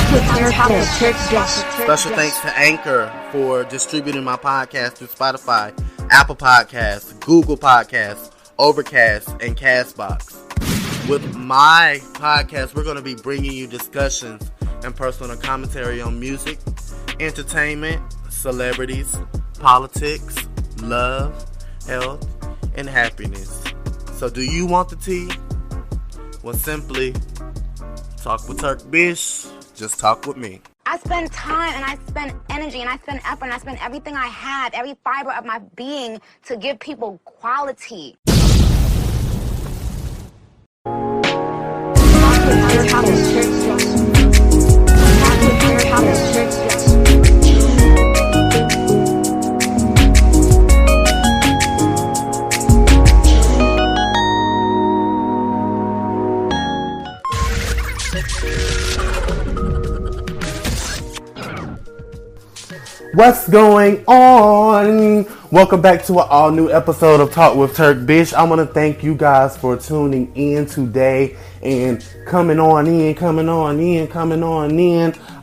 Special thanks to Anchor for distributing my podcast through Spotify, Apple Podcasts, Google Podcasts, Overcast, and Castbox. With my podcast, we're going to be bringing you discussions and personal commentary on music, entertainment, celebrities, politics, love, health, and happiness. So do you want the tea? Well, simply talk with TURK'BISH. Just talk with me. I spend time and I spend energy and I spend effort and I spend everything I have, every fiber of my being to give people quality. What's going on? Welcome back to an all new episode of Talk with TURK'BISH. I want to thank you guys for tuning in today and coming on in.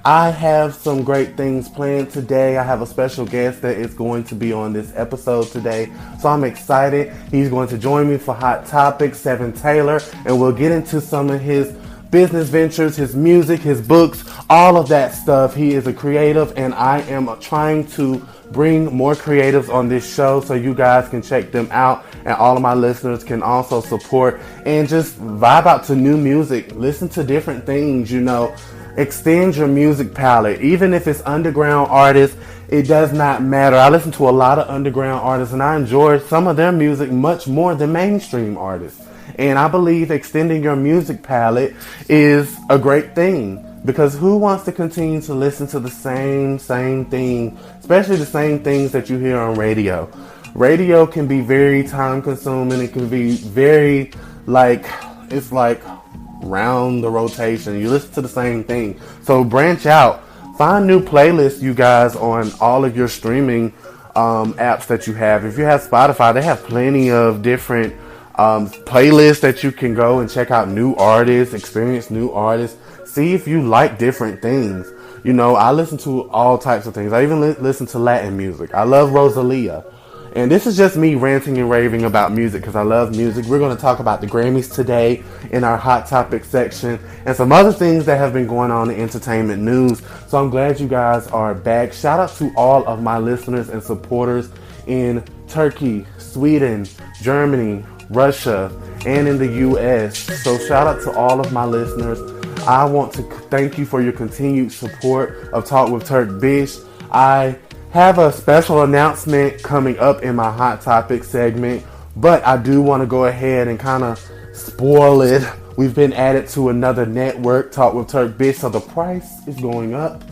I have some great things planned today. I have a special guest that is going to be on this episode today, so I'm excited. He's going to join me for Hot Topics, Sev7en Taylor, and we'll get into some of his business ventures, his music, his books, all of that stuff. He is a creative, and I am trying to bring more creatives on this show so you guys can check them out, and all of my listeners can also support and just vibe out to new music. Listen to different things, extend your music palette. Even if it's underground artists, it does not matter. I listen to a lot of underground artists, and I enjoy some of their music much more than mainstream artists. And I believe extending your music palette is a great thing, because who wants to continue to listen to the same thing, especially the same things that you hear on radio. Radio can be very time consuming. It can be very it's like round the rotation. You listen to the same thing. So branch out. Find new playlists, you guys, on all of your streaming apps that you have. If you have Spotify, they have plenty of different playlists that you can go and check out new artists, experience new artists, see if you like different things. I listen to all types of things. I even listen to Latin music. I love Rosalia. And this is just me ranting and raving about music because I love music. We're going to talk about the Grammys today in our Hot Topic section and some other things that have been going on in entertainment news. So I'm glad you guys are back. Shout out to all of my listeners and supporters in Turkey, Sweden, Germany, Russia, and in the U.S. So shout out to all of my listeners. I want to thank you for your continued support of Talk with TURK'BISH. I have a special announcement coming up in my Hot Topic segment, but I do want to go ahead and kind of spoil it. We've been added to another network, Talk with TURK'BISH, so the price is going up.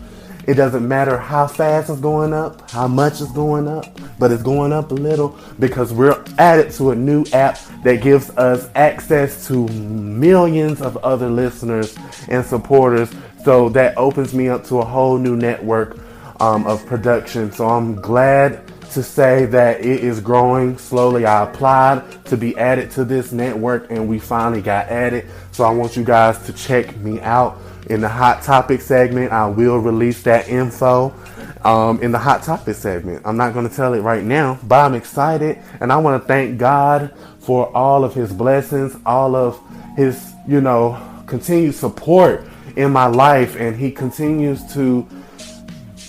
It doesn't matter how fast it's going up, how much it's going up, but it's going up a little because we're added to a new app that gives us access to millions of other listeners and supporters. So that opens me up to a whole new network of production. So I'm glad to say that it is growing slowly. I applied to be added to this network and we finally got added. So I want you guys to check me out. In the Hot Topic segment, I will release that info in the Hot Topic segment. I'm not going to tell it right now, but I'm excited. And I want to thank God for all of his blessings, all of his, continued support in my life. And he continues to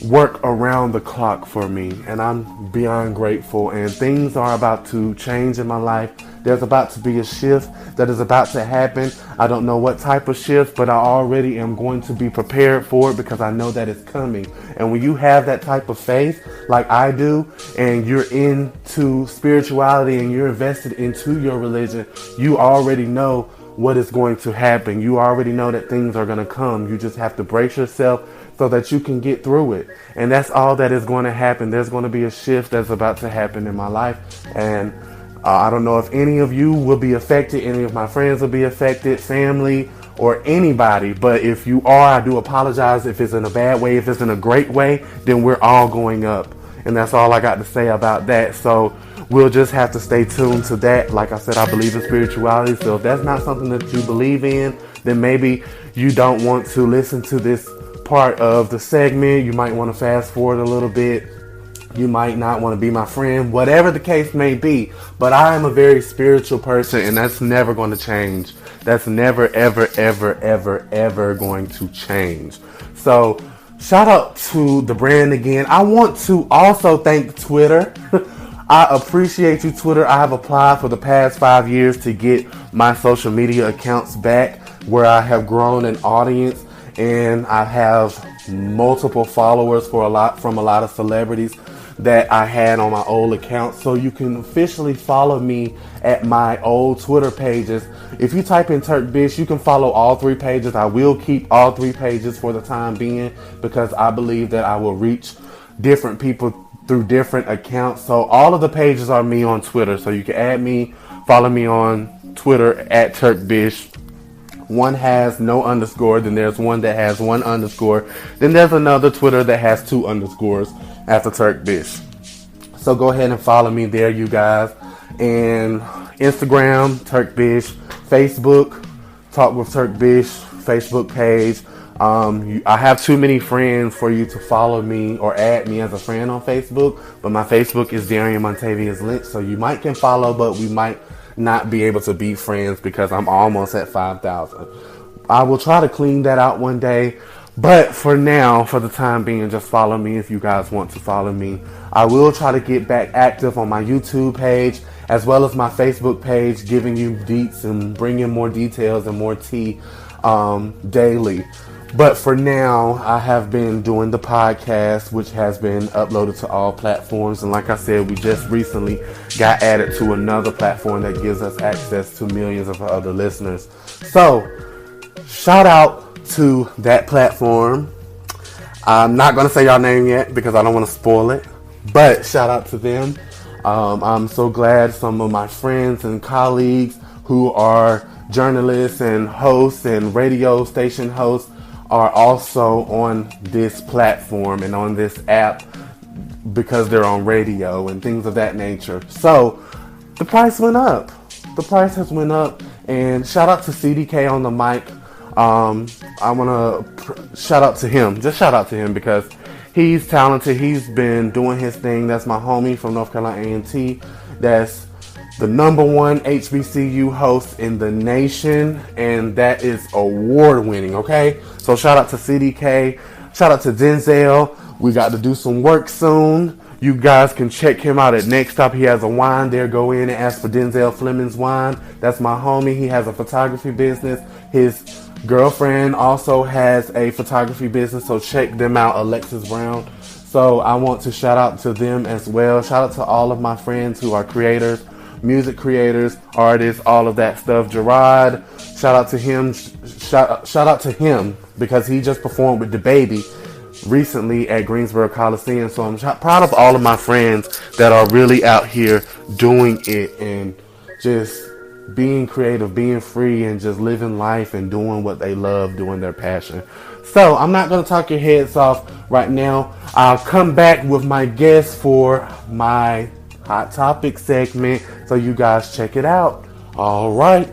work around the clock for me. And I'm beyond grateful. And things are about to change in my life. There's about to be a shift that is about to happen. I don't know what type of shift, but I already am going to be prepared for it because I know that it's coming. And when you have that type of faith like I do, and you're into spirituality and you're invested into your religion, you already know what is going to happen. You already know that things are going to come. You just have to brace yourself so that you can get through it. And that's all that is going to happen. There's going to be a shift that's about to happen in my life. And I don't know if any of you will be affected, any of my friends will be affected, family, or anybody. But if you are, I do apologize if it's in a bad way. If it's in a great way, then we're all going up. And that's all I got to say about that. So we'll just have to stay tuned to that. Like I said, I believe in spirituality. So if that's not something that you believe in, then maybe you don't want to listen to this part of the segment. You might want to fast forward a little bit. You might not want to be my friend, whatever the case may be. But I am a very spiritual person, and that's never going to change. That's never, ever, ever, ever, ever going to change. So shout out to the brand again. I want to also thank Twitter. I appreciate you, Twitter. I have applied for the past 5 years to get my social media accounts back, where I have grown an audience, and I have multiple followers from a lot of celebrities that I had on my old account. So you can officially follow me at my old Twitter pages. If you type in TURK'BISH, you can follow all 3 pages. I will keep all 3 pages for the time being, because I believe that I will reach different people through different accounts. So all of the pages are me on Twitter. So you can add me, follow me on Twitter at TURK'BISH. One has no underscore, then there's one that has 1 underscore, then there's another Twitter that has 2 underscores after TURK'BISH. So go ahead and follow me there, you guys. And Instagram, TURK'BISH, Facebook, Talk with TURK'BISH, Facebook page. I have too many friends for you to follow me or add me as a friend on Facebook, but my Facebook is Darian Montavious Lynch, so you might can follow, but we might not be able to be friends because I'm almost at 5,000. I will try to clean that out one day, but for now, for the time being, just follow me if you guys want to follow me. I will try to get back active on my YouTube page as well as my Facebook page, giving you deets and bringing more details and more tea daily. But for now, I have been doing the podcast, which has been uploaded to all platforms. And like I said, we just recently got added to another platform that gives us access to millions of other listeners. So, shout out to that platform. I'm not going to say y'all name yet because I don't want to spoil it. But shout out to them. I'm so glad some of my friends and colleagues who are journalists and hosts and radio station hosts are also on this platform and on this app because they're on radio and things of that nature. So the price went up. The price has went up, and shout out to CDK on the mic. I want to shout out to him. Just shout out to him because he's talented. He's been doing his thing. That's my homie from North Carolina A&T. That's the #1 HBCU host in the nation, and that is award winning, okay? So shout out to CDK, shout out to Denzel. We got to do some work soon. You guys can check him out at Next Stop. He has a wine there. Go in and ask for Denzel Fleming's wine. That's my homie. He has a photography business. His girlfriend also has a photography business, so check them out, Alexis Brown. So I want to shout out to them as well. Shout out to all of my friends who are creators, music creators, artists, all of that stuff. Gerard, shout out to him. Shout out to him because he just performed with DaBaby recently at Greensboro Coliseum. So I'm proud of all of my friends that are really out here doing it and just being creative, being free, and just living life and doing what they love, doing their passion. So I'm not going to talk your heads off right now. I'll come back with my guest for my Hot Topic segment, so you guys check it out. All right.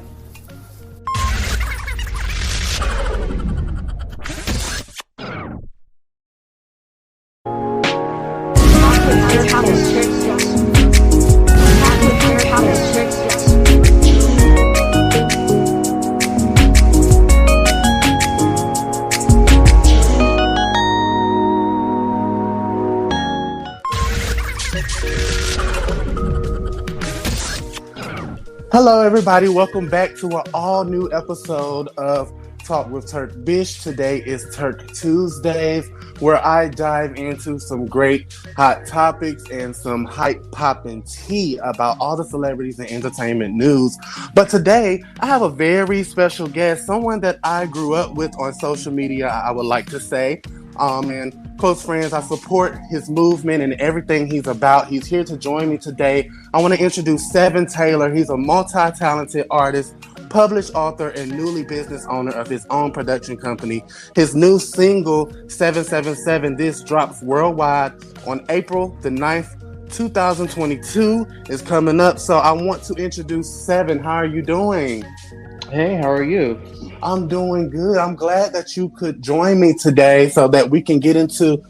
Hello, everybody. Welcome back to an all-new episode of Talk with TURK'BISH. Today is Turk Tuesdays, where I dive into some great hot topics and some hype-popping tea about all the celebrities and entertainment news. But today, I have a very special guest, someone that I grew up with on social media, I would like to say. And close friends. I support his movement and everything he's about. He's here to join me today. I want to introduce Sev7en Taylor. He's a multi-talented artist, published author, and newly business owner of his own production company. His new single, 777, this drops worldwide on April the 9th, 2022 is coming up. So I want to introduce Sev7en. How are you doing? Hey, how are you? I'm doing good. I'm glad that you could join me today so that we can get into,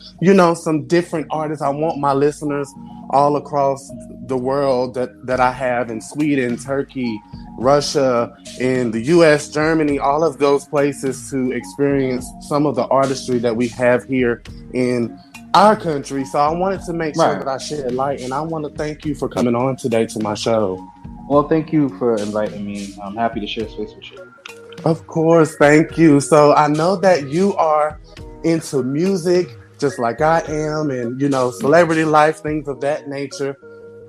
some different artists. I want my listeners all across the world that I have in Sweden, Turkey, Russia, in the US, Germany, all of those places to experience some of the artistry that we have here in our country. So I wanted to make sure Right. that I shed light, and I want to thank you for coming on today to my show. Well, thank you for inviting me. I'm happy to share space with you. Of course, thank you. So I know that you are into music just like I am, and celebrity life, things of that nature.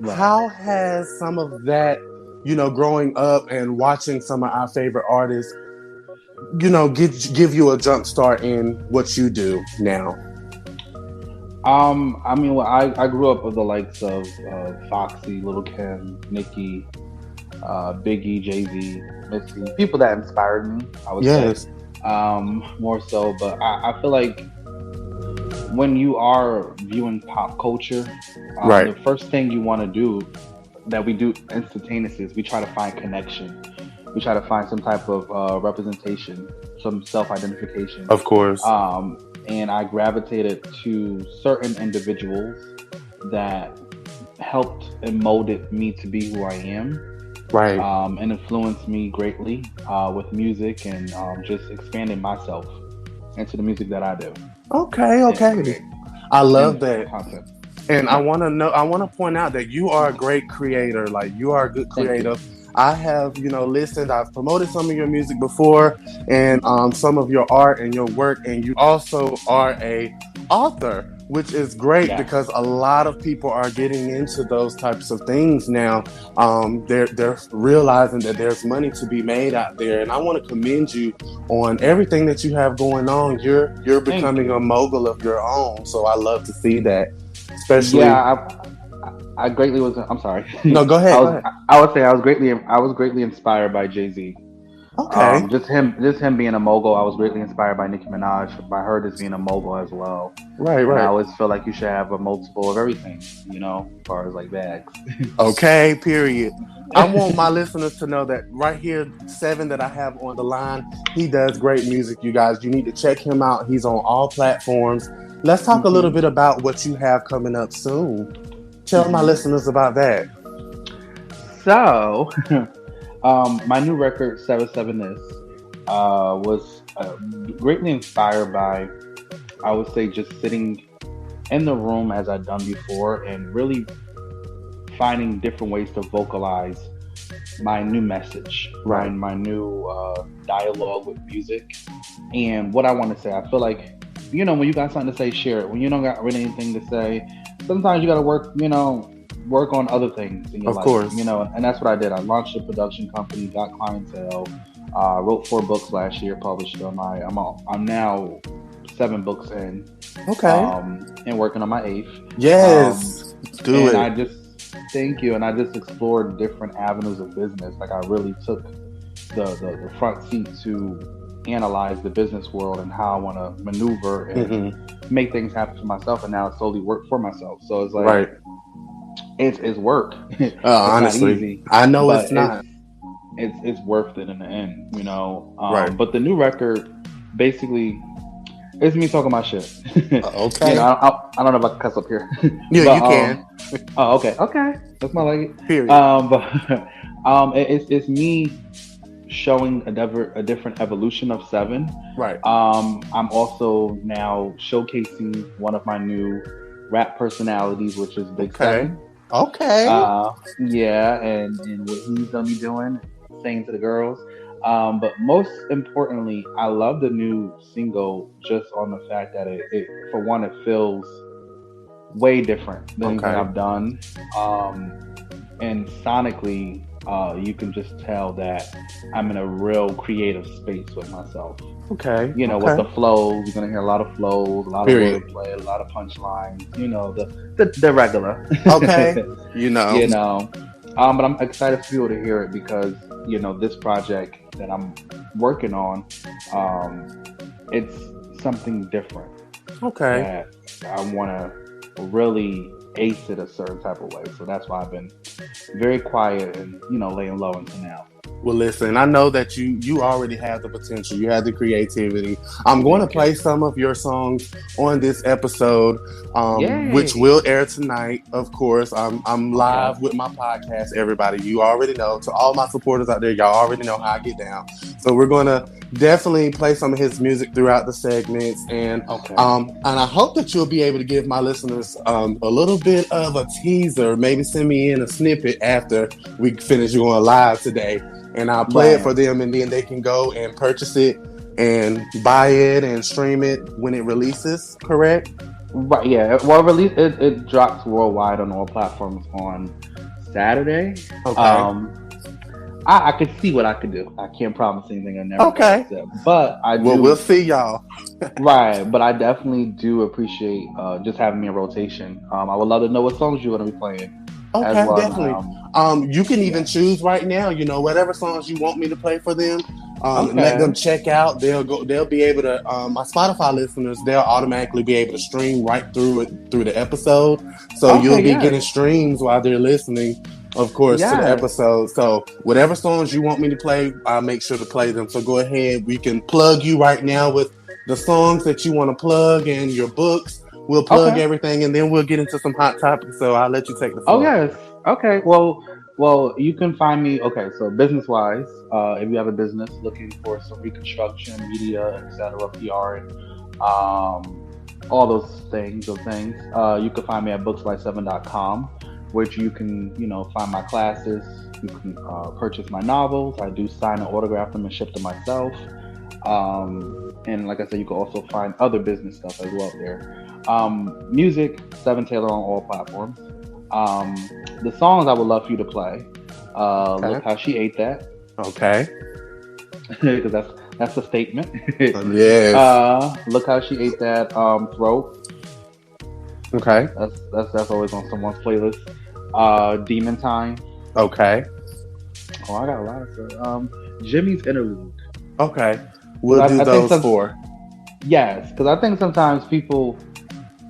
Right. How has some of that, growing up and watching some of our favorite artists, give you a jump start in what you do now? I mean, well, I grew up with the likes of Foxy, Little Kim, Nicki, Biggie, Jay Z, Missy, people that inspired me. I would say, Yes. more so. But I feel like when you are viewing pop culture, Right. the first thing you want to do that we do instantaneously is we try to find connection. We try to find some type of representation, some self-identification. Of course. And I gravitated to certain individuals that helped and molded me to be who I am, Right. and influenced me greatly with music and just expanding myself into the music that I do Okay. and Okay. create I love and that. content. And I Right. want to know, I want to point out that you are a great creator. Like, you are a good Thank you. creator. I have, listened, I've promoted some of your music before, and some of your art and your work. And you also are a author, which is great Yes. because a lot of people are getting into those types of things now. They're realizing that there's money to be made out there. And I want to commend you on everything that you have going on. You're Thank becoming a you. mogul of your own. So I love to see that. Especially, Yeah, I greatly was. I'm sorry. no, go I ahead, go was. ahead. I would say I was greatly inspired by Jay Z. Okay, Just him being a mogul. I was greatly inspired by Nicki Minaj, by her just being a mogul as well. right, And I right. always feel like you should have a multiple of everything, as far as like bags. Okay, period. I want my listeners to know that right here, Seven that I have on the line, he does great music, you guys. You need to check him out. He's on all platforms. Let's talk a little hmm bit about what you have coming up soon. Tell my hmm listeners about that. So, my new record, 7 is, was greatly inspired by, I would say, just sitting in the room as I've done before and really finding different ways to vocalize my new message, my Right. my new dialogue with music, and what I want to say. I feel like, when you got something to say, share it. When you don't got really anything to say, sometimes you got to work on other things in your Of life, course. and that's what I did. I launched a production company, got clientele, wrote 4 books last year, published them. I'm now 7 books in, Okay. and working on my eighth. Um, Yes. Do and it. I just thank you, and I just explored different avenues of business. Like I really took the front seat to analyze the business world and how I want to maneuver and Hmm. make things happen for myself, and now slowly work for myself. So it's like Right. it's work. It's not Honestly, easy, I know but it's not. it's worth it in the end. Right. But the new record basically it's me talking my shit. Okay. I don't know if I can cuss up here, Yeah, but you can. oh, okay, that's my like it. Period. But it's me showing a different evolution of Seven. Right. I'm also now showcasing one of my new rap personalities, which is Big Okay. Seven. Okay. Yeah, and what he's gonna be doing, saying to the girls. But most importantly, I love the new single just on the fact that it for one, it feels way different than anything Okay. I've done. And sonically, you can just tell that I'm in a real creative space with myself. Okay. With the Okay. flows, you're gonna hear a lot of flows, a lot of Period. wordplay, a lot of punchlines. The regular. Okay. You know. you know. But I'm excited for people to hear it because this project that I'm working on, it's something different Okay. that I want to really ace it a certain type of way. So that's why I've been very quiet and laying low until now. Well, listen, I know that you already have the potential. You have the creativity. I'm going to play some of your songs on this episode, which Yay! will air tonight. Of course, I'm live with my podcast. Everybody, you already know. To all my supporters out there, y'all already know how I get down. So we're going to definitely play some of his music throughout the segments, and I hope that you'll be able to give my listeners a little bit of a teaser. Maybe send me in a snippet after we finish going live today. And I'll play it for them, and then they can go and purchase it and buy it and stream it when it releases, correct? Right, yeah. Well, it drops worldwide on all platforms on Saturday. Okay. I could see what I could do. I can't promise anything. I never. Okay. But I do. Well, we'll see, y'all. Right, but I definitely do appreciate just having me in rotation. I would love to know what songs you're going to be playing. Okay, definitely. You can even choose right now. You know, whatever songs you want me to play for them. Let them check out. They'll be able to. My Spotify listeners, they'll automatically be able to stream right through the episode. So you'll be getting streams while they're listening, of course, to the episode. So whatever songs you want me to play, I'll make sure to play them. So go ahead. We can plug you right now with the songs that you want to plug and your books. We'll plug everything, and then we'll get into some hot topics. So I'll let you take the floor. Oh, yes. Okay. Well, you can find me. Okay, so business-wise, if you have a business looking for some reconstruction, media, etc., PR, and all those things, you can find me at booksby7.com, which you can, find my classes. You can purchase my novels. I do sign and autograph them and ship them myself. And like I said, you can also find other business stuff as well there. Music, Sev7en Taylor on all platforms. The songs I would love for you to play. Look How She Ate That. Okay. Because that's a statement. Yes. Look How She Ate That. Throat. Okay. That's always on someone's playlist. Demon Time. Okay. Oh, I got a lot of stuff. Jimmy's Interlude. Okay. We'll do those four. Yes, because I think sometimes people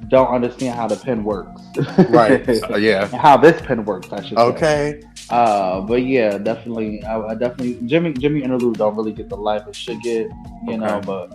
don't understand how the pen works. Right. Yeah. How this pen works, I should say. Okay. But yeah, definitely. I definitely Jimmy Interlude don't really get the life it should get, know, but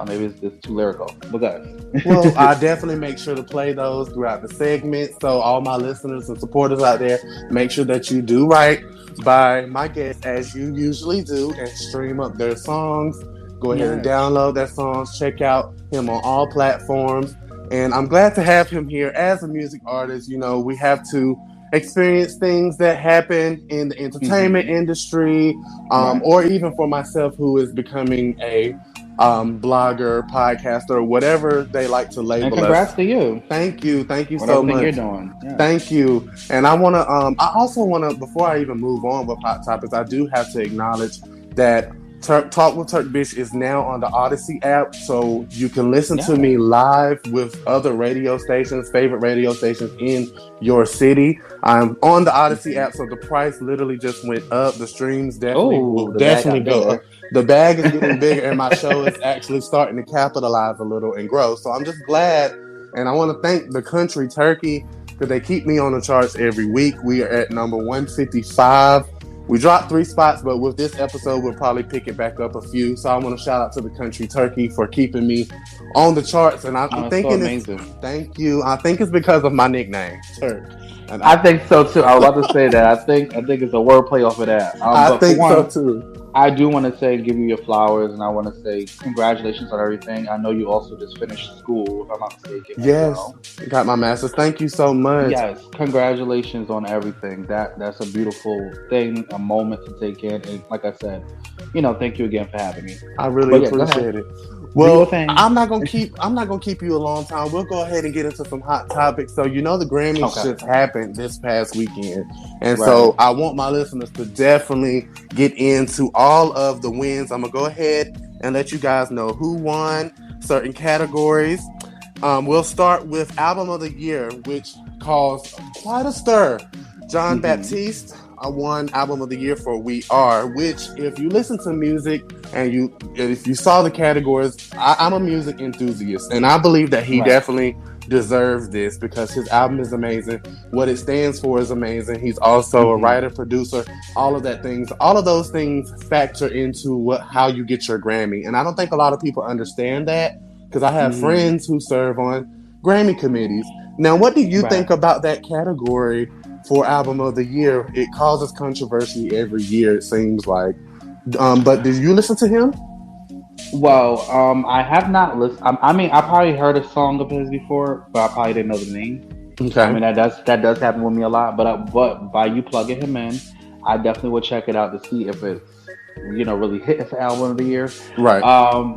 maybe it's too lyrical. But guys. Well, I definitely make sure to play those throughout the segment. So all my listeners and supporters out there, make sure that you do right by my guests as you usually do and stream up their songs. Go ahead and download their songs. Check out him on all platforms. And I'm glad to have him here as a music artist. We have to experience things that happen in the entertainment industry, or even for myself, who is becoming a blogger, podcaster, whatever they like to label us. And congrats to you. Thank you so much. You're doing. Yeah. Thank you. And I also want to, before I even move on with hot topics, I do have to acknowledge that Talk with TURK'BISH is now on the Odyssey app, so you can listen to me live with other radio stations, favorite radio stations in your city. I'm on the Odyssey app, so the price literally just went up. The streams will definitely go up. The bag is getting bigger, and my show is actually starting to capitalize a little and grow. So I'm just glad, and I want to thank the country Turkey because they keep me on the charts every week. We are at number 155. We dropped 3 spots, but with this episode, we'll probably pick it back up a few. So I want to shout out to the country Turkey for keeping me on the charts. And I'm thinking, thank you. I think it's because of my nickname, Turk. And I think so too. I was about to say that. I think it's a wordplay off of that. I think so too. I do want to give you your flowers, and I want to say congratulations on everything. I know you also just finished school, if I'm not mistaken. Yes, got my master's. Thank you so much. Yes, congratulations on everything. That's a beautiful thing, a moment to take in. And like I said, thank you again for having me. I really appreciate it. Well, I'm not gonna keep you a long time. We'll go ahead and get into some hot topics. So the Grammys just happened this past weekend, and so I want my listeners to definitely get into all of the wins. I'm gonna go ahead and let you guys know who won certain categories. We'll start with Album of the Year, which caused quite a stir. John Baptiste won Album of the Year for We Are, which, if you listen to music and if you saw the categories, I'm a music enthusiast, and I believe that he definitely deserves this because his album is amazing. What it stands for is amazing. He's also a writer, producer, all of those things factor into how you get your Grammy. And I don't think a lot of people understand that because I have friends who serve on Grammy committees. Now, what do you think about that category for Album of the Year? It causes controversy every year, it seems like. But did you listen to him? Well, I have not listened. I mean, I probably heard a song of his before, but I probably didn't know the name. Okay. I mean, that does happen with me a lot. But by you plugging him in, I definitely would check it out to see if it's really hitting for Album of the Year. Right.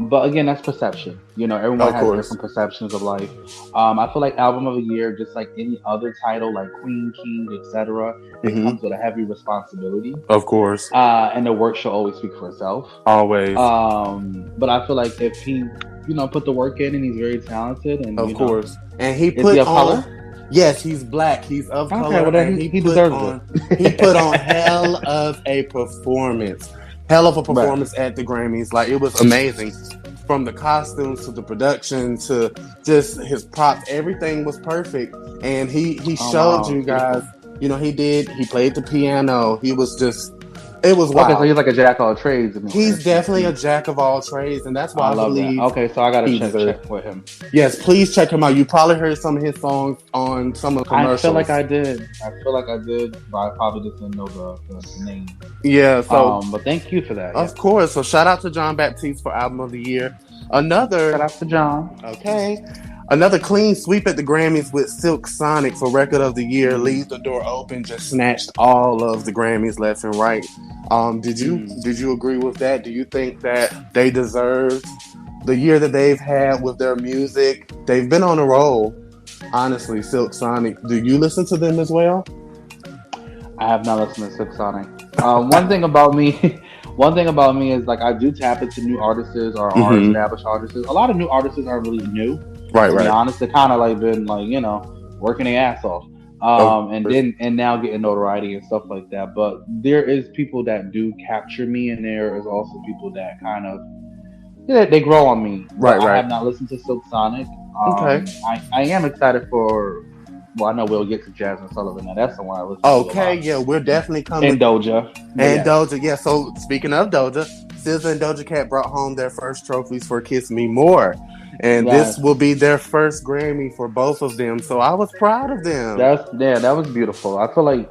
But again, that's perception. Everyone has different perceptions of life. I feel like Album of the Year, just like any other title, like Queen, King, etc., it comes with a heavy responsibility. Of course. And the work should always speak for itself. Always. But I feel like if he, put the work in and he's very talented, and of course, and he put is he of on. Color? Yes, he's black. He's of color. Well, then he deserves it. He put on hell of a performance. At the Grammys. Like, it was amazing. From the costumes to the production to just his props, everything was perfect. And he showed you guys, he played the piano. It was wild. Okay, so he's like a jack of all trades. He's definitely a jack of all trades, and that's why I believe. That. Okay, so I gotta check with him. Yes, please check him out. You probably heard some of his songs on some of the commercials. I feel like I did, but I probably just didn't know the name. Yeah, so but thank you for that. Of course. So shout out to John Baptiste for Album of the Year. Shout out to John. Okay. Another clean sweep at the Grammys with Silk Sonic for Record of the Year. Leaves the door open, just snatched all of the Grammys left and right. Did you agree with that? Do you think that they deserve the year that they've had with their music? They've been on a roll, honestly. Silk Sonic. Do you listen to them as well? I have not listened to Silk Sonic. One thing about me is like I do tap into new artists or established artists. A lot of new artists aren't really new. Right. To be honest, they kind of like been like working their ass off, and now getting notoriety and stuff like that. But there is people that do capture me, and there is also people that kind of they grow on me. Right. I have not listened to Silk Sonic. Okay. I am excited for. Well, I know we'll get to Jasmine Sullivan. Now that's the one I listen to. Okay, yeah, we're definitely coming. And Doja. Doja, yeah. So speaking of Doja, SZA and Doja Cat brought home their first trophies for Kiss Me More. And this will be their first Grammy for both of them. So I was proud of them. That was beautiful. I feel like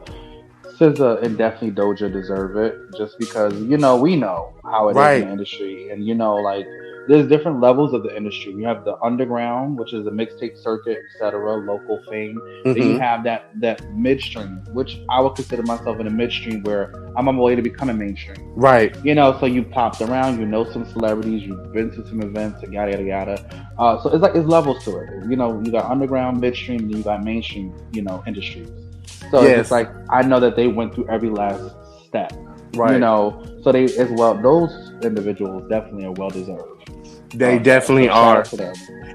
SZA and definitely Doja deserve it just because, we know how it is in the industry. And, there's different levels of the industry. You have the underground, which is the mixtape circuit, etc., local fame. Then you have that midstream, which I would consider myself in a midstream where I'm on my way to becoming mainstream. Right. So you popped around, some celebrities, you've been to some events, and yada, yada, yada. So it's levels to it. You got underground, midstream, and then you got mainstream, industries. So it's like, I know that they went through every last step. Right. So they as well, those individuals definitely are well deserved. They definitely are.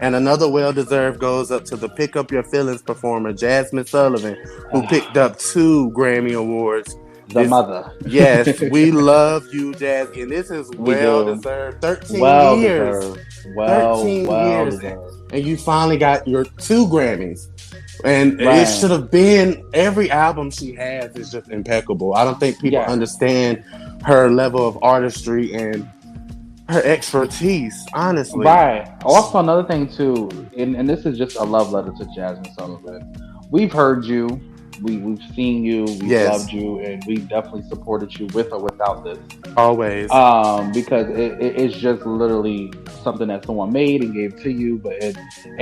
And another well-deserved goes up to the Pick Up Your Feelings performer, Jasmine Sullivan, who picked up 2 Grammy Awards. Mother. Yes, we love you, Jasmine. And this is well-deserved. 13 years. 13 years. And you finally got your 2 Grammys. And it should have been, every album she has is just impeccable. I don't think people understand her level of artistry and her expertise, honestly. Right. Also, another thing too, and this is just a love letter to Jasmine Sullivan. We've heard you, we've seen you, we've loved you, and we definitely supported you with or without this. Always. Because it's just literally something that someone made and gave to you, but it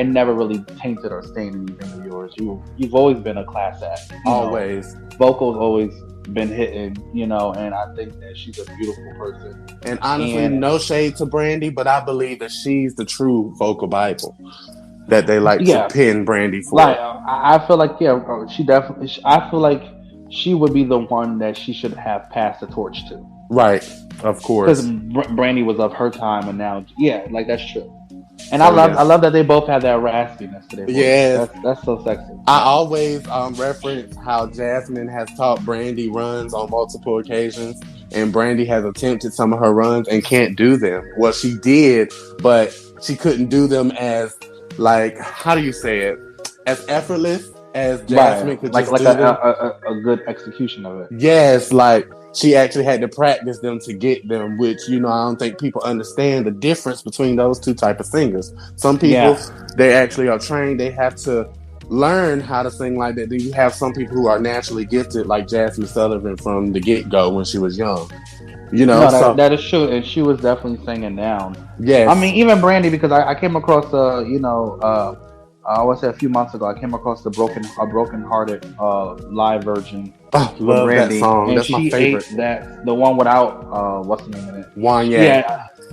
never really tainted or stained anything of yours. You've always been a class act. Always. Vocals always been hitting, and I think that she's a beautiful person. And honestly, no shade to Brandy, but I believe that she's the true vocal Bible that they like to pin Brandy for. Like, I feel like, she definitely, I feel like she would be the one that she should have passed the torch to. Right, of course. Because Brandy was of her time, and now, like, that's true. And I love that they both have that raspiness to their voice. Yes. That's so sexy. I always reference how Jasmine has taught Brandy runs on multiple occasions, and Brandy has attempted some of her runs and can't do them. Well, she did, but she couldn't do them as, like, how do you say it? as effortless as Jasmine could like just like do them. a good execution of it. Yes, like she actually had to practice them to get them, which I don't think people understand the difference between those two type of singers. Some people they actually are trained; they have to learn how to sing like that. Then you have some people who are naturally gifted, like Jasmine Sullivan from the get go when she was young. No, So that is true, and she was definitely singing down. yes, I mean, even Brandy, because I came across I want to say a few months ago, I came across a broken hearted live version love for Brandy, that song. and That's my she favorite. ate that the one without what's the name of it? One,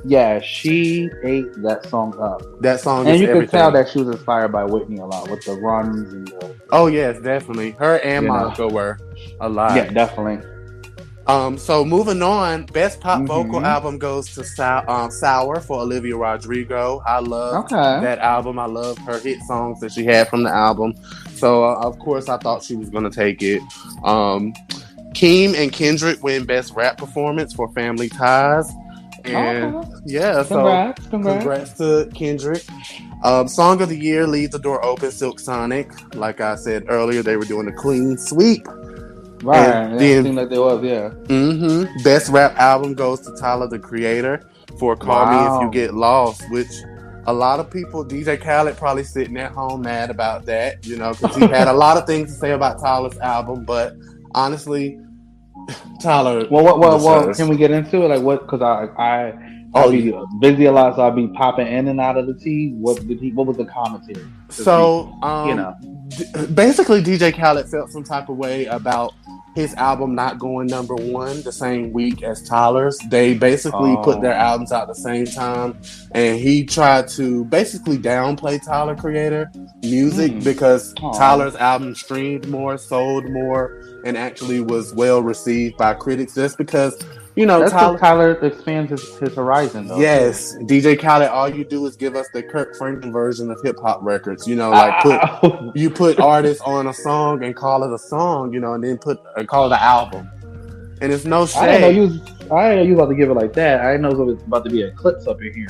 Yeah, she ate that song up. That song, and is you everything. could tell that she was inspired by Whitney a lot with the runs and the. Oh yes, definitely. Her and Monica were a lot. Yeah, definitely. So moving on, best pop vocal album goes to Sour for Olivia Rodrigo. I love that album. I love her hit songs that she had from the album. So of course I thought she was gonna take it. Keem and Kendrick win best rap performance for Family Ties. And congrats to Kendrick. Song of the year, Leave the Door Open, Silk Sonic. Like I said earlier, they were doing a clean sweep. Right, it seemed like there was, Best rap album goes to Tyler, the Creator, for Call Me If You Get Lost, which a lot of people, DJ Khaled probably sitting at home mad about that, because he had a lot of things to say about Tyler's album, but honestly, Tyler. Well, can we get into it? Like what? Because I'll be busy a lot, so I'll be popping in and out of the tea. What was the commentary? So, basically, DJ Khaled felt some type of way about his album not going number one the same week as Tyler's. They basically put their albums out at the same time, and he tried to basically downplay Tyler Creator music because Tyler's album streamed more, sold more, and actually was well received by critics. Just because Tyler expands his horizon, though. Yes, DJ Khaled, all you do is give us the Kirk Franklin version of hip hop records. You put artists on a song and call it a song, and then call it an album. And it's no shade. I didn't know you was about to give it like that. I didn't know it was about to be a eclipse up in here.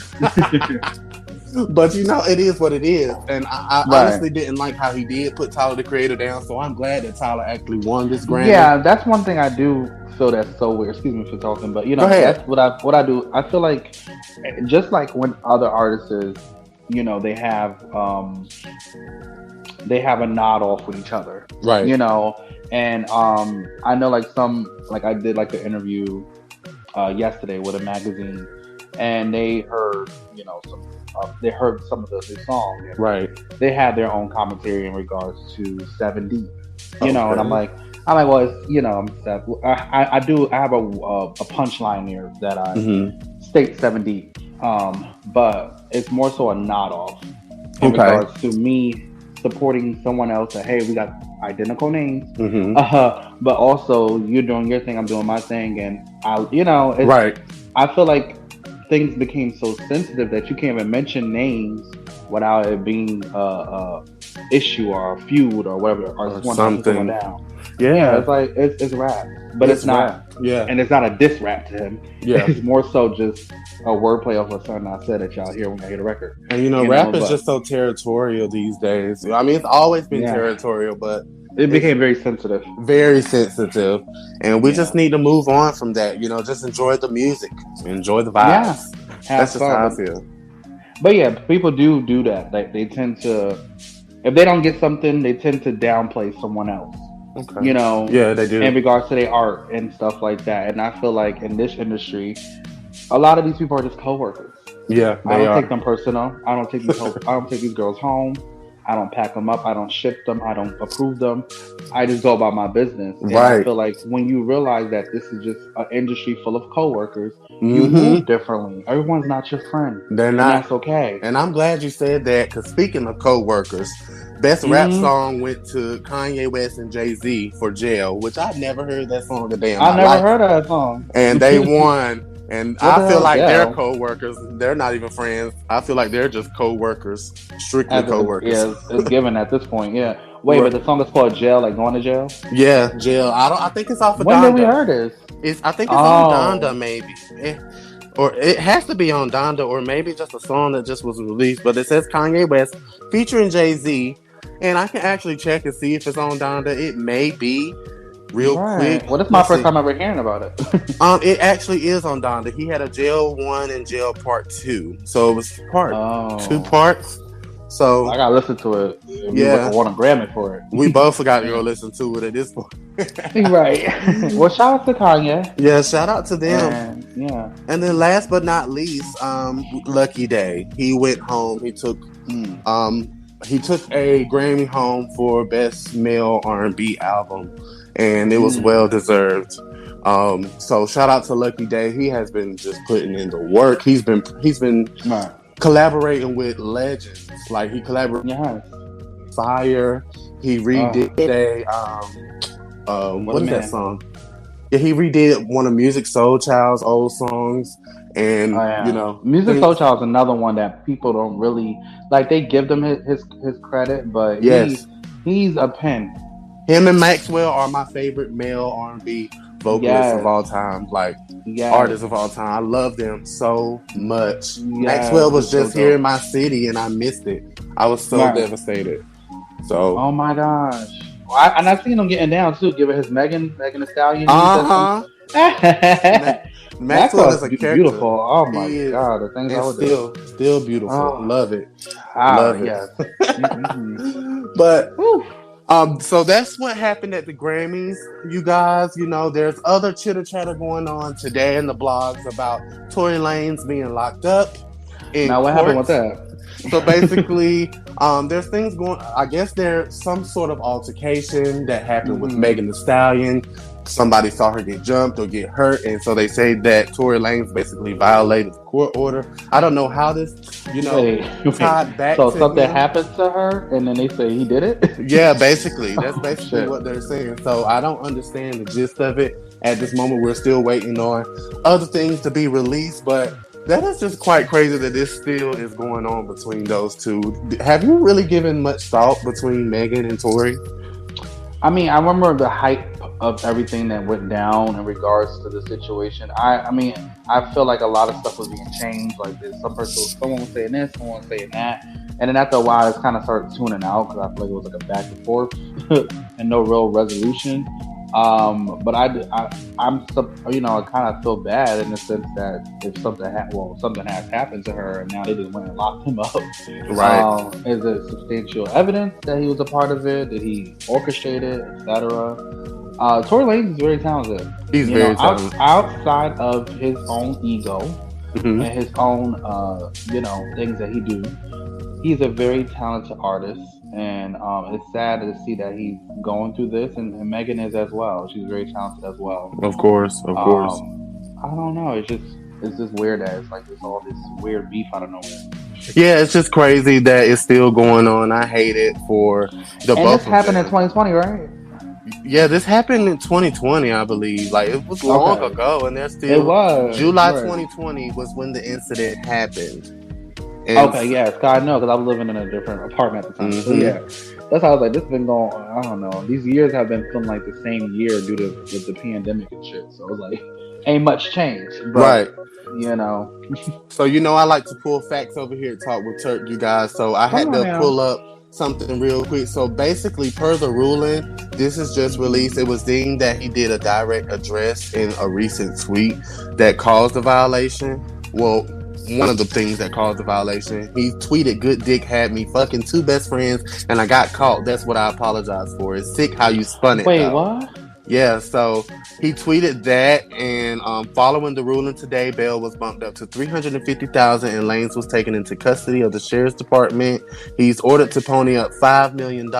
But it is what it is. And I honestly didn't like how he did put Tyler the Creator down. So I'm glad that Tyler actually won this Grammy. Yeah, that's one thing I do feel that's so weird. Excuse me for talking, but that's what I do. I feel like just like when other artists, they have a nod off with each other, right? And I know I did an interview yesterday with a magazine, and they heard some of the song, right? They had their own commentary in regards to 7D, and I'm like, well, it's, I have a punchline here that I state 7D, but it's more so a nod off in regards to me supporting someone else that, hey, we got identical names, but also you're doing your thing, I'm doing my thing, and I feel like things became so sensitive that you can't even mention names without it being a issue or a feud or whatever, or something down. Yeah, it's like it's rap, but it's not. Rap. Yeah, and it's not a diss rap to him. Yeah, it's more so just a wordplay of something I said that y'all hear when I hear the record. And rap is just so territorial these days. I mean, it's always been territorial, but it became very sensitive. Very sensitive, and we just need to move on from that. Just enjoy the music, enjoy the vibes. Yeah, that's just how I feel. But yeah, people do that. Like they tend to, if they don't get something, they tend to downplay someone else. Okay. Yeah, they do. In regards to their art and stuff like that. And I feel like in this industry, a lot of these people are just coworkers. Yeah, I don't take them personal. I don't take these girls home. I don't pack them up. I don't ship them. I don't approve them. I just go about my business. And I feel like when you realize that this is just an industry full of coworkers, you move differently. Everyone's not your friend. They're not. And that's okay. And I'm glad you said that, because speaking of coworkers, best rap song went to Kanye West and Jay-Z for Jail, which I've never heard that song a day in my life. I never heard of that song. And they won. And I feel like they're co-workers. They're not even friends. I feel like they're just co-workers, strictly co-workers. Yeah, it's given at this point. Yeah. Wait, but the song is called Jail, like going to jail. Yeah, Jail. I think it's off of Donda. When did we heard this? I think it's on Donda, maybe. Or it has to be on Donda, or maybe just a song that just was released. But it says Kanye West featuring Jay-Z. And I can actually check and see if it's on Donda. It may be real Right. quick. Well, this is my Let's first see. time ever hearing about it. It actually is on Donda. He had a Jail 1 and Jail Part 2. So it was two Oh. parts. So I gotta listen to it. If you yeah, want to Grammy for it. we both forgot to go listen to it at this point. Right. Well, shout out to Kanye. Yeah, shout out to them. And yeah. And then last but not least, Lucky Day. He went home. He took a Grammy home for Best Male R&B Album, and it was well deserved. So shout out to Lucky Day. He has been just putting in the work. He's been Right. collaborating with legends. Like he collaborated with Fire. He redid what is that song? Yeah, he redid one of Music Soul Child's old songs. And you know, Music Soul Child is another one that people don't really like. They give them his credit, but he's a pen. Him and Maxwell are my favorite male R&B vocalists of all time, like artists of all time. I love them so much. Maxwell was just here in my city, and I missed it. I was so devastated. So, oh my gosh, and I've seen him getting down too, giving his Megan Thee Stallion. Maxwell is a character. Beautiful. Oh my god, the things I would do. Still beautiful. Love it. Love it. But so that's what happened at the Grammys, you guys. You know, there's other chitter chatter going on today in the blogs about Tory Lanez being locked up. Now, what happened with that? So basically, there's things going. I guess there's some sort of altercation that happened with Megan Thee Stallion. Somebody saw her get jumped or get hurt, and so they say that Tory Lanez basically violated the court order. I don't know how this, tied back. So to something him. happened to her, and then they say he did it. Yeah, basically, that's basically what they're saying. So I don't understand the gist of it at this moment. We're still waiting on other things to be released, but that is just quite crazy that this still is going on between those two. Have you really given much thought between Megan and Tory? I mean, I remember the hype of everything that went down in regards to the situation. I mean, I feel like a lot of stuff was being changed. Like someone was saying this, someone was saying that, and then after a while, it kind of started tuning out because I feel like it was like a back and forth and no real resolution. But I kind of feel bad in the sense that if something has happened to her, and now they just went and locked him up. Right? Is there substantial evidence that he was a part of it? Did he orchestrate it, etc.? Tory Lanez is very talented. He's very talented. Outside of his own ego and his own, things that he do, he's a very talented artist. And it's sad to see that he's going through this, and Megan is as well. She's very talented as well. Of course. I don't know. It's just weird that it's like there's all this weird beef out of nowhere. Yeah, it's just crazy that it's still going on. I hate it for the both. And this happened in 2020, right? Yeah, this happened in 2020, I believe. Like it was long ago, and there's still. It was July 2020 was when the incident happened. And I know because I was living in a different apartment at the time. So that's how I was like, this has been going. I don't know. These years have been feeling like the same year due to with the pandemic and shit. So I was like, ain't much change, but, right? So I like to pull facts over here, talk with Turk, you guys. So I had to pull up something real quick. So basically, per the ruling, this is just released. It was deemed that he did a direct address in a recent tweet that caused the violation. Well, one of the things that caused the violation. He tweeted, "Good dick had me fucking two best friends, and I got caught. That's what I apologize for. It's sick how you spun it." Wait, what? Yeah, so he tweeted that, and following the ruling today, bail was bumped up to $350,000, and Lanez was taken into custody of the sheriff's department. He's ordered to pony up $5 million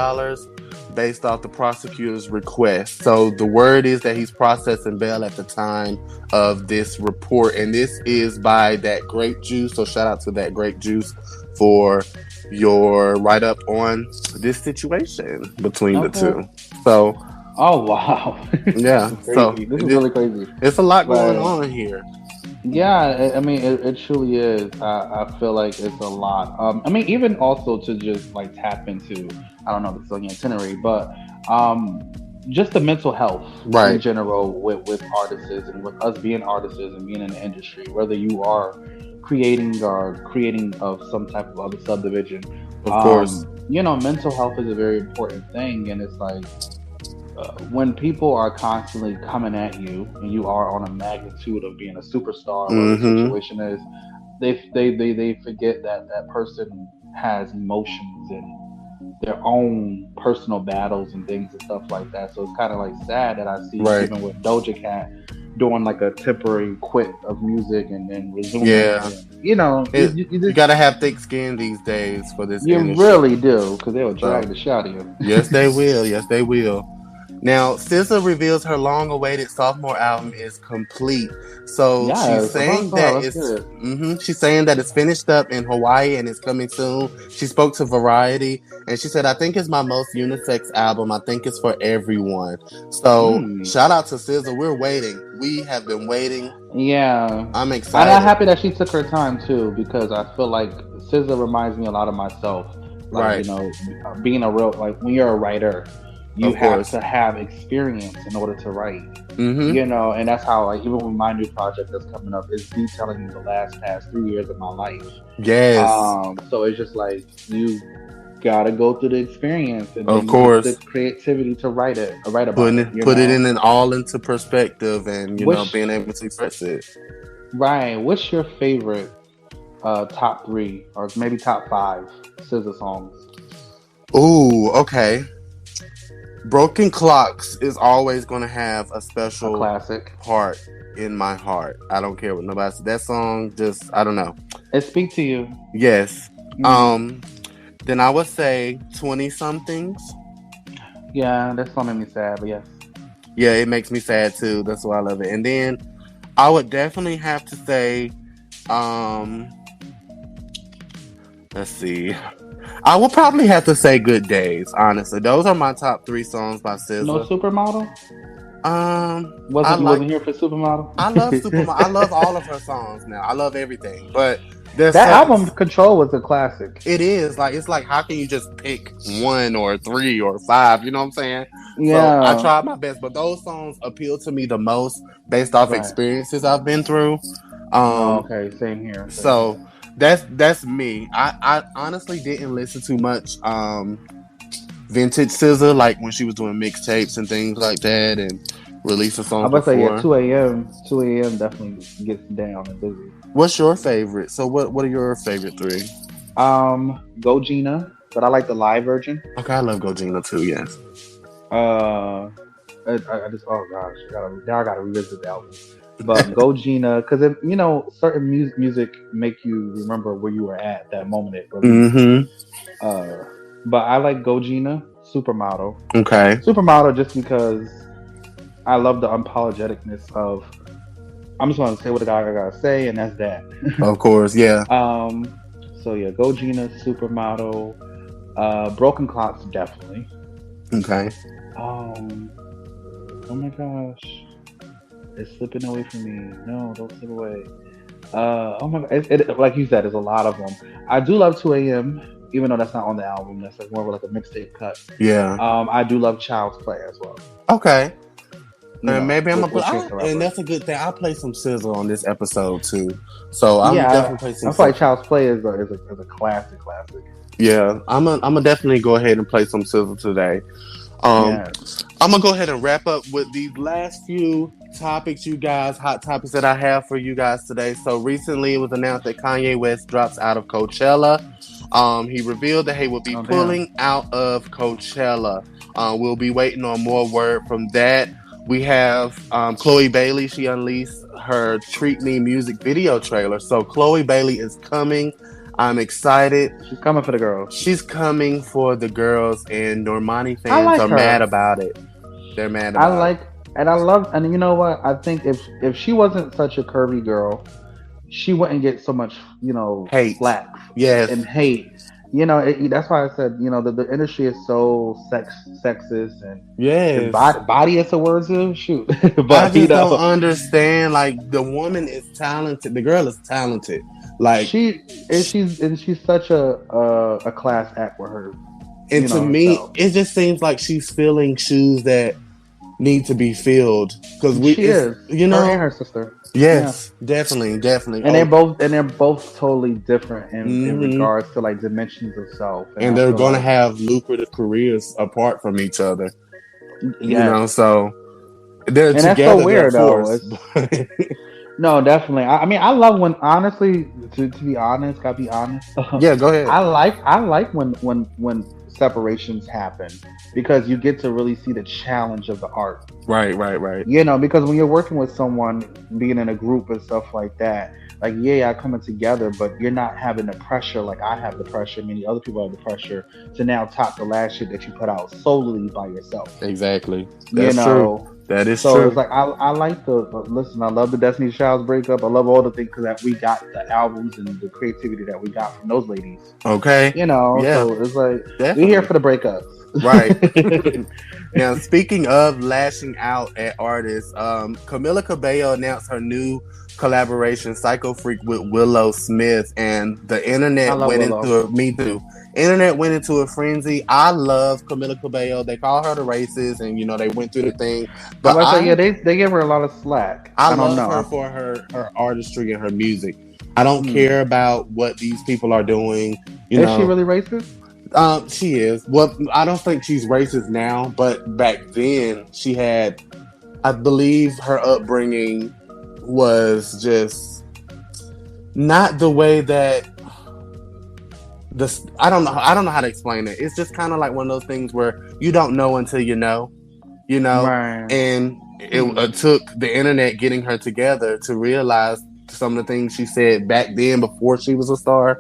based off the prosecutor's request. So the word is that he's processing bail at the time of this report, and this is by That Grape Juice. So shout out to That Grape Juice for your write-up on this situation between the two. So. Oh wow! Yeah, so this is really crazy. It's a lot going on here. Yeah, I mean, it truly is. I feel like it's a lot. I mean, even also to just like tap into, I don't know if it's on the itinerary, but just the mental health in general with artists and with us being artists and being in the industry, whether you are creating of some type of other subdivision. Of course. mental health is a very important thing, and it's like when people are constantly coming at you, and you are on a magnitude of being a superstar, whatever the Mm-hmm. situation is, they forget that that person has emotions and their own personal battles and things and stuff like that. So it's kind of like sad that I see Right. even with Doja Cat doing like a temporary quit of music and then resuming it. Yeah. And, you know, you You just gotta have thick skin these days for this you industry. really do because they will So drag the shit out of you. yes, they will. Yes, they will. Now, SZA reveals her long-awaited sophomore album is complete. So she's Yes, about saying that. that Let's get it. she's saying that it's finished up in Hawaii and it's coming soon. She spoke to Variety and she said, "I think it's my most unisex album. I think it's for everyone." So Mm. shout out to SZA. We're waiting. We have been waiting. Yeah, I'm and I'm excited. happy that she took her time too because I feel like SZA reminds me a lot of myself. Like Right. being a real like when you're a writer, you Of have course. to have experience in order to write. Mm-hmm. And that's how like even with my new project that's coming up is detailing the past 3 years of my life. Yes. So it's just like you gotta go through the experience and Of then you get the course. creativity to write about it. Put it in and all into perspective and Which being able to express it. Ryan, what's your favorite top three or maybe top five SZA songs? Ooh, okay. Broken Clocks is always going to have a A special classic. part in my heart. I don't care what nobody says. That song just, I don't know. It speak to you. Yes. Mm. Then I would say 20 somethings. Yeah, that song made me sad, but yes. Yeah, it makes me sad too. That's why I love it. And then I would definitely have to say, um, let's see. I will probably have to say Good Days, honestly. Those are my top 3 songs by No SZA. Supermodel? I You like wasn't here for Supermodel? I love Supermodel. I love all of her songs now. I love everything. But there's That certain album Control was a classic. it is like it's like how can you just pick 1 or 3 or 5, you know what I'm saying? So I Yeah. tried my best, but those songs appeal to me the most based off Right. experiences I've been through. No, Um okay, same here. Same so here. that's me. I honestly didn't listen too much vintage SZA, like when she was doing mixtapes and things like that, and releasing I songs was say yeah, before. 2 a.m. definitely gets down and busy. What's your favorite? So what are your favorite 3? Go Gina, but I like the live version. Okay, I love Gogina too. Yes. I just oh gosh, I gotta revisit the album. But Go Gina, because certain music make you remember where you were at that moment it released. Mm-hmm. Uh, but I like Go Gina, Supermodel, Okay. Supermodel, just because I love the unapologeticness of I'm just gonna say what I gotta say, and that's that. Of course. Yeah. So yeah, Go Gina, Supermodel, Broken Clocks, definitely. Okay. Oh my gosh, it's slipping away from me. No, don't slip away. Oh my god, like you said, there's a lot of them. I do love 2 a.m. Even though that's not on the album, that's like more of like a mixtape cut. Yeah. I do love Child's Play as well. Okay. And maybe I'm with gonna Chance the put. And Rapper. that's a good thing. I'll play some SZA on this episode too. So I'm Yeah, definitely play some. I feel like Child's Play is a classic. Yeah, I'm gonna definitely go ahead and play some SZA today. Yeah. I'm gonna go ahead and wrap up with these last few topics, you guys, hot topics that I have for you guys today. So recently, it was announced that Kanye West drops out of Coachella. He revealed that he will be pulling out of Coachella. We'll be waiting on more word from that. We have Chloe Bailey. She unleashed her Treat Me music video trailer. So Chloe Bailey is coming. I'm excited. She's coming for the girls. She's coming for the girls, and Normani fans are mad about it. They're mad about it. And I love, and you know what? I think if she wasn't such a curvy girl, she wouldn't get so much, hate, slack, yes, and hate. That's why I said, the industry is so sexist and yes, body is a word to shoot. But I just don't understand. Like the woman is talented. The girl is talented. Like she's such a class act with her. And to me, it just seems like she's filling shoes that need to be filled because She is. you Her and know. her sister. Yes, definitely. And they're both totally different in Hmm. regards to like dimensions of self. And And I they're feel gonna like have lucrative careers apart from each other. You yes. know, so they're And that's so together. They're a weird though. force. It's no, definitely. I mean, I love when honestly, to be honest, gotta be honest. Yeah, go ahead. I like when separations happen because you get to really see the challenge of the art. Right, right, right. You know, because when you're working with someone, being in a group and stuff like that, like yeah, y'all coming together, but you're not having the pressure like I have the pressure, many other people have the pressure to now top the last shit that you put out solely by yourself. Exactly. You That's know, true. That is so true. it's like I like the listen. I love the Destiny Child's breakup. I love all the things that we got, the albums and the creativity that we got from those ladies. Okay. You know, Yeah, so it's like definitely. we're here for the breakups, Right. Now, speaking of lashing out at artists, Camila Cabello announced her new collaboration, Psycho Freak, with Willow Smith, and the I internet love went Willow. into me too. Internet went into a frenzy. I love Camila Cabello. They call her the racist, and they went through the thing. I But was like, yeah, they give her a lot of slack. I I don't love her know. for her artistry and her music. I don't Hmm. care about what these people are doing. Is she really racist? She is. Well, I don't think she's racist now, but back then she had, I believe her upbringing was just not the way that I don't know how to explain it. It's just kind of like one of those things where you don't know until you know, Right. and it took the internet getting her together to realize some of the things she said back then before she was a star,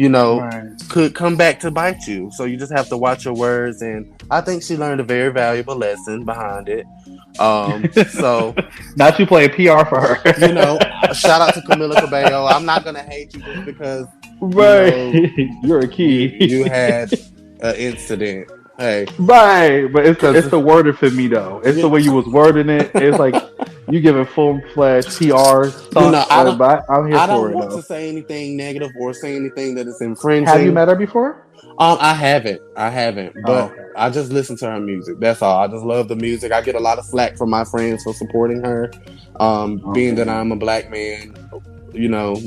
Right. could come back to bite you. So you just have to watch your words. And I think she learned a very valuable lesson behind it. So Not you playing PR for her. shout out to Camila Cabello. I'm not gonna hate you just because Right. You're a key. you had an incident. Hey, Right, but it's the wording for me though. It's the way you was wording it. It's like you giving full-fledged PR stuff. I'm here I for don't it want though. to say anything negative or say anything that is infringing. Have you met her before? I haven't, but okay. I just listen to her music. That's all. I just love the music. I get a lot of flack from my friends for supporting her, being that I'm a black man,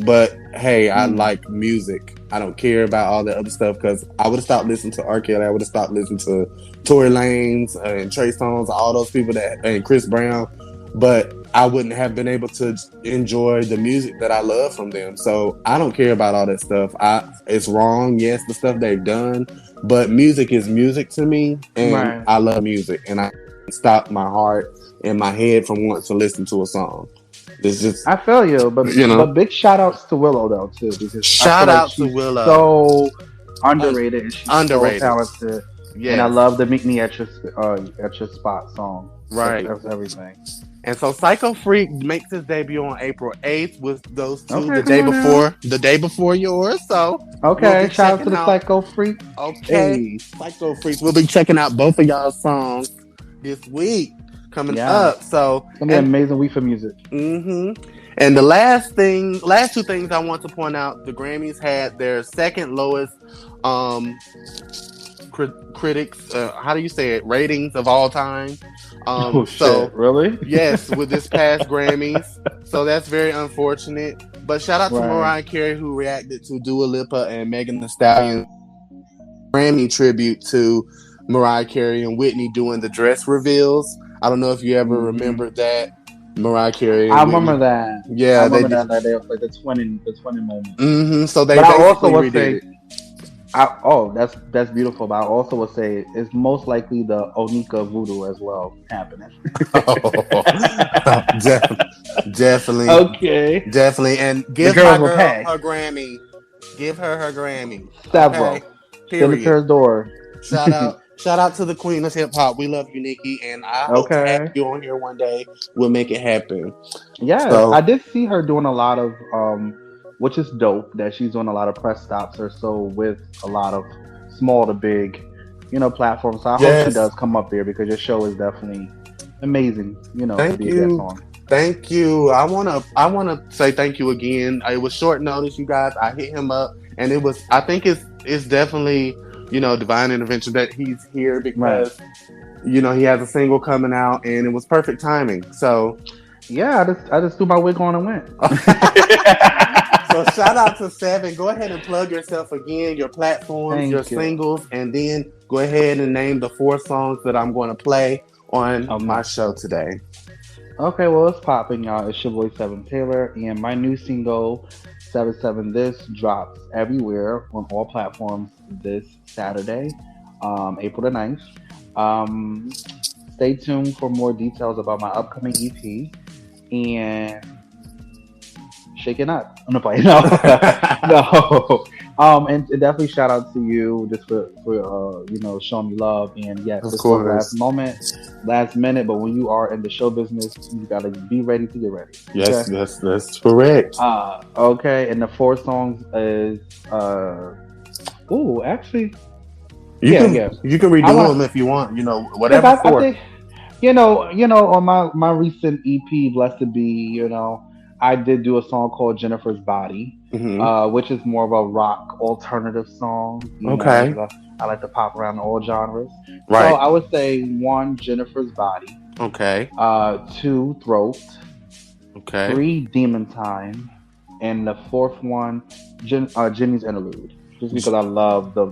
But hey, I like music. I don't care about all the other stuff because I would have stopped listening to R. Kelly. I would have stopped listening to Tory Lanez and Trey Songz, all those people and Chris Brown. But I wouldn't have been able to enjoy the music that I love from them. So I don't care about all that stuff. It's wrong, yes, the stuff they've done, but music is music to me, and Right. I love music, and I can't stop my heart and my head from wanting to listen to a song. It's just, I feel you, but big shout outs to Willow though too, because shout out to Willow. So underrated and she's so talented. Yes. And I love the Meet Me at Your Spot song. Right. That's everything. And so Psycho Freak makes his debut on April 8th with those two Okay, the day before yours. So okay, shout out to the Psycho Freak. Okay, Psycho Freaks. We'll be checking out both of y'all's songs this week coming up. So it's gonna be an amazing week for music. Mm-hmm. And the last two things I want to point out: the Grammys had their second lowest critics. How do you say it? Ratings of all time. Shit, really? Yes, with this past Grammys. So that's very unfortunate. But shout out to Mariah Carey, who reacted to Dua Lipa and Megan Thee Stallion Grammy tribute to Mariah Carey and Whitney doing the dress reveals. I don't know if you ever remembered that. Mariah Carey. I remember that. Yeah, I remember that. They was like the 20 moment. Mm-hmm. So they basically redid it. That's beautiful. But I also would say it's most likely the Onika voodoo as well happening. Definitely. Okay. Definitely. And give my girl her Grammy. Give her her Grammy. Several. Okay? Period. Her door. Shout out to the queen of hip hop. We love you, Nikki, and I hope to have you on here one day. We'll make it happen. Yeah, so, I did see her doing a lot of which is dope that she's doing a lot of press stops or so with a lot of small to big, platforms. So I hope she does come up there because your show is definitely amazing. Thank to be a guest on. Thank you. I wanna say thank you again. It was short notice, you guys. I hit him up, and I think it's definitely divine intervention that he's here Right. because, he has a single coming out and it was perfect timing. So, Yeah, I just threw my wig on and went. so shout out to Sev7en. Go ahead and plug yourself again, your platforms, your Thank you. singles, and then go ahead and name the 4 songs that I'm going to play on Okay. my show today. Okay, well, it's popping, y'all. It's your boy Sev7en Taylor, and my new single, 7 This, drops everywhere on all platforms this Saturday, April the 9th. Stay tuned for more details about my upcoming EP and shaking up. I'm not playing. No, no. And definitely shout out to you just for showing me love. And yes, Of this course. was last minute. But when you are in the show business, you gotta be ready to get ready. Yes, Okay? that's correct. Okay. And the 4 songs is actually, You can redo them if you want. Whatever. I think on my recent EP, Blessed Be, I did do a song called Jennifer's Body, which is more of a rock alternative song. Okay. I like to pop around all genres. Right. So I would say 1, Jennifer's Body. Okay. 2, Throat. Okay. 3, Demon Time. And the 4th one, Jenny's Interlude. Just because I love the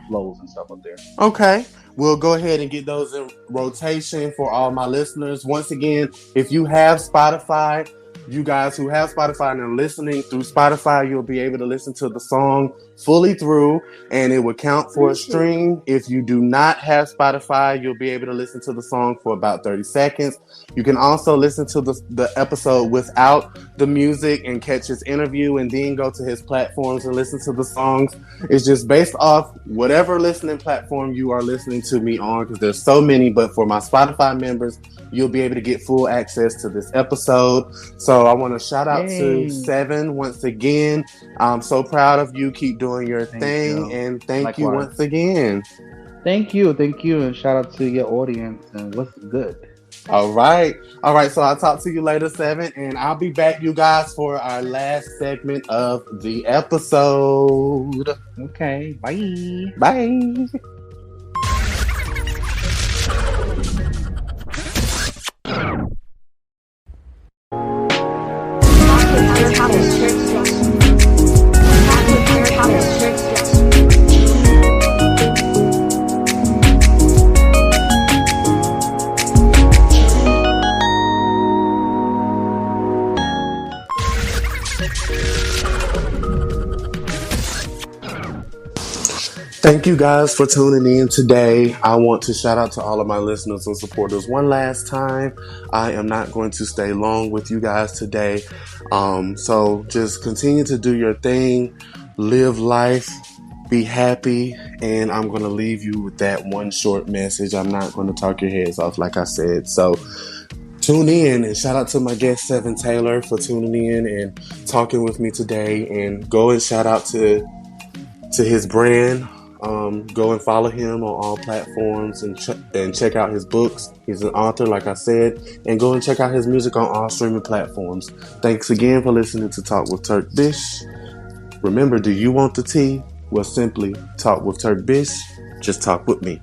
flows and stuff up there. Okay. We'll go ahead and get those in rotation for all my listeners. Once again, if you have Spotify, you guys who have Spotify and are listening through Spotify, you'll be able to listen to the song fully through and it will count for a stream. If you do not have Spotify, you'll be able to listen to the song for about 30 seconds. You can also listen to the episode without the music and catch his interview and then go to his platforms and listen to the songs. It's just based off whatever listening platform you are listening to me on, because there's so many, but for my Spotify members, you'll be able to get full access to this episode. So I want to shout out to Sev7en once again. I'm so proud of you. Keep doing your thing. And thank you once again. Thank you. And shout out to your audience and what's good. All right. So I'll talk to you later, Sev7en, and I'll be back, you guys, for our last segment of the episode. Okay. Bye. Bye. Thank you guys for tuning in today. I want to shout out to all of my listeners and supporters one last time. I am not going to stay long with you guys today. So just continue to do your thing, live life, be happy, and I'm going to leave you with that one short message. I'm not going to talk your heads off like I said. So tune in, and shout out to my guest Sev7en Taylor for tuning in and talking with me today, and go and shout out to his brand. Go and follow him on all platforms and check out his books. He's an author, like I said, and go and check out his music on all streaming platforms. Thanks again for listening to Talk with TURK'BISH. Remember, do you want the tea? Well, simply talk with TURK'BISH. Just talk with me.